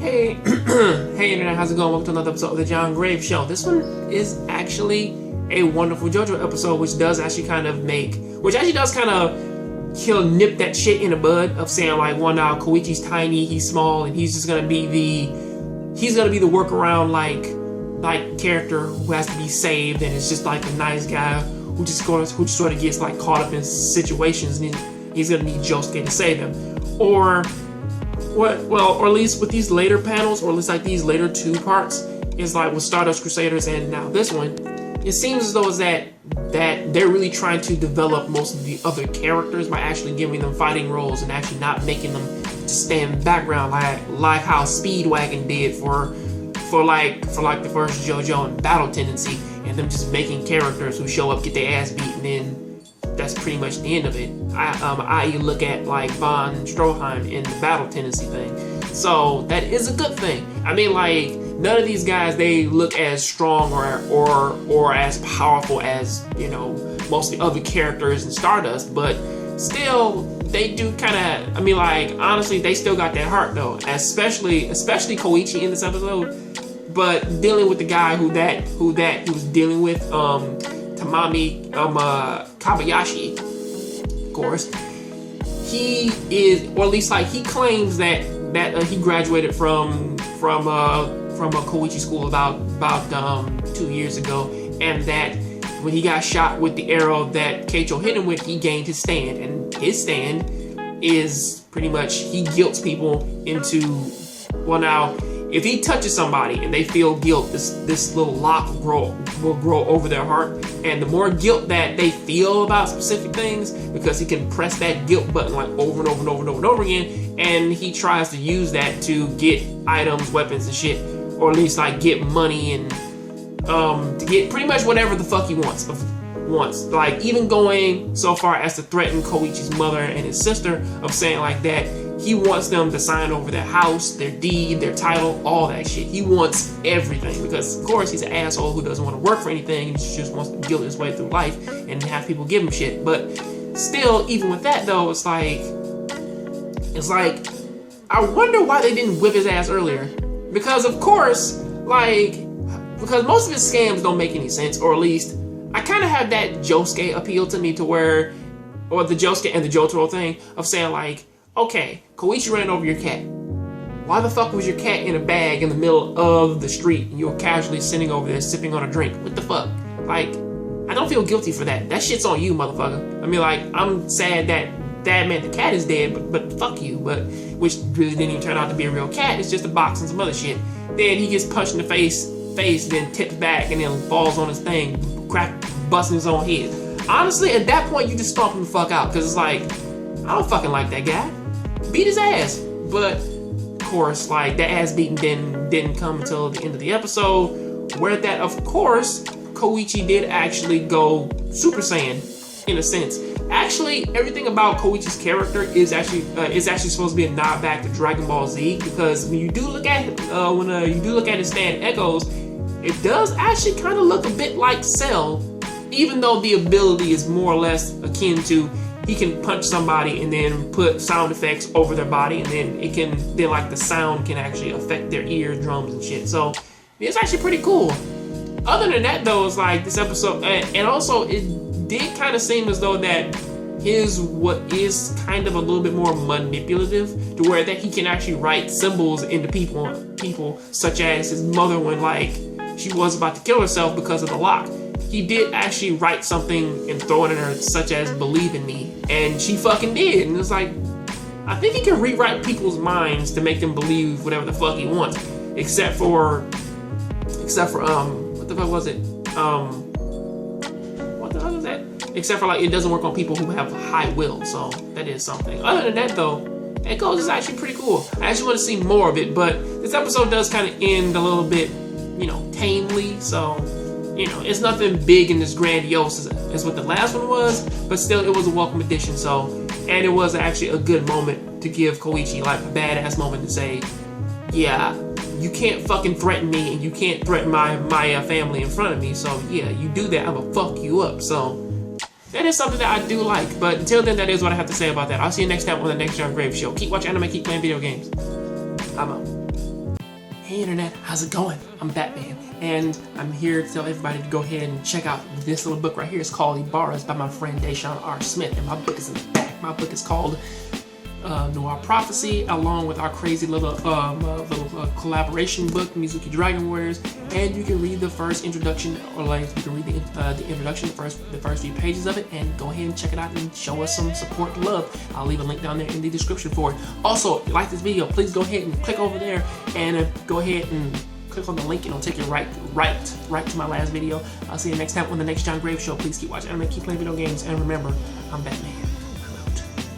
Hey, hey internet, how's it going? Welcome to another episode of the Jongravesshow. This one is actually a wonderful JoJo episode, which does kind of nip that shit in the bud of saying like, well, now Koichi's tiny, he's small, and he's just gonna be the workaround like character who has to be saved, and it's just like a nice guy who sort of gets like caught up in situations, and he's gonna need Josuke to save him, or at least with these later panels, or at least like these later two parts, is like with Stardust Crusaders and now this one, it seems as though that they're really trying to develop most of the other characters by actually giving them fighting roles and actually not making them just stay in the background like how Speedwagon did for the first JoJo and Battle Tendency, and them just making characters who show up, get their ass beat, and then that's pretty much the end of it. I.e. look at like Von Stroheim in the Battle Tendency thing. So that is a good thing. I mean, like, none of these guys, they look as strong or as powerful as, you know, most of the other characters in Stardust, but still they do kind of, I mean, like, honestly, they still got that heart though, especially Koichi in this episode. But dealing with the guy who he was dealing with, Tamami Kabayashi, of course, he is, or at least like he claims that he graduated from a Koichi school about 2 years ago, and that when he got shot with the arrow that Keicho hit him with, he gained his stand, and his stand is pretty much he guilts people into, well, now if he touches somebody and they feel guilt, this little lock will grow over their heart, and the more guilt that they feel about specific things, because he can press that guilt button like over and over and over and over and over again, and he tries to use that to get items, weapons, and shit, or at least like get money and to get pretty much whatever the fuck he wants. Like even going so far as to threaten Koichi's mother and his sister, of saying like that he wants them to sign over their house, their deed, their title, all that shit. He wants everything, because of course he's an asshole who doesn't want to work for anything. He just wants to guilt his way through life and have people give him shit. But still, even with that though, it's like I wonder why they didn't whip his ass earlier. Because of course, because most of his scams don't make any sense, or at least I kind of have that Josuke appeal to me, to where, or the Josuke and the Jotaro thing of saying like, okay, Koichi ran over your cat. Why the fuck was your cat in a bag in the middle of the street and you were casually sitting over there sipping on a drink? What the fuck? Like, I don't feel guilty for that. That shit's on you, motherfucker. I mean, like, I'm sad that meant the cat is dead, but fuck you. But which really didn't even turn out to be a real cat. It's just a box and some other shit. Then he gets punched in the face, then tips back, and then falls on his thing, busting his own head. Honestly, at that point, you just stomp him the fuck out, because it's like, I don't fucking like that guy. Beat his ass. But of course, like, that ass beating didn't come until the end of the episode, where that, of course, Koichi did actually go Super Saiyan, in a sense. Actually, everything about Koichi's character is actually supposed to be a nod back to Dragon Ball Z, because when you do look at his stand Echoes, it does actually kind of look a bit like Cell, even though the ability is more or less akin to, he can punch somebody and then put sound effects over their body, and then the sound can actually affect their eardrums and shit. So it's actually pretty cool. Other than that though, it's like this episode, and also it did kind of seem as though that what is kind of a little bit more manipulative, to where that he can actually write symbols into people, such as his mother when like she was about to kill herself because of the lock. He did actually write something and throw it in her, such as "Believe in me," and she fucking did. And it's like, I think he can rewrite people's minds to make them believe whatever the fuck he wants, except for what the fuck was it? What the hell was that? Except for like, it doesn't work on people who have high will, so that is something. Other than that though, Echoes is actually pretty cool. I actually want to see more of it, but this episode does kind of end a little bit, you know, tamely, so, you know, it's nothing big and as grandiose as what the last one was, but still, it was a welcome addition. So, and it was actually a good moment to give Koichi like a badass moment to say, yeah, you can't fucking threaten me, and you can't threaten my family in front of me. So yeah, you do that, I'm gonna fuck you up. So that is something that I do like. But until then, that is what I have to say about that. I'll see you next time on the next Jongravesshow. Keep watching anime, keep playing video games. I'm out. Hey internet, how's it going? I'm Batman, and I'm here to tell everybody to go ahead and check out this little book right here. It's called Ibarra. It's by my friend Deshaun R. Smith, and my book is in the back. My book is called Noir Prophecy, along with our crazy little collaboration book, Mizuki Dragon Warriors. And you can read the first introduction, or like you can read the introduction, the first few pages of it, and go ahead and check it out and show us some support and love. I'll leave a link down there in the description for it. Also, if you like this video, please go ahead and click over there and go ahead and click on the link, and it'll take you right to my last video. I'll see you next time on the next Jongravesshow. Please keep watching anime, keep playing video games, and remember, I'm Batman.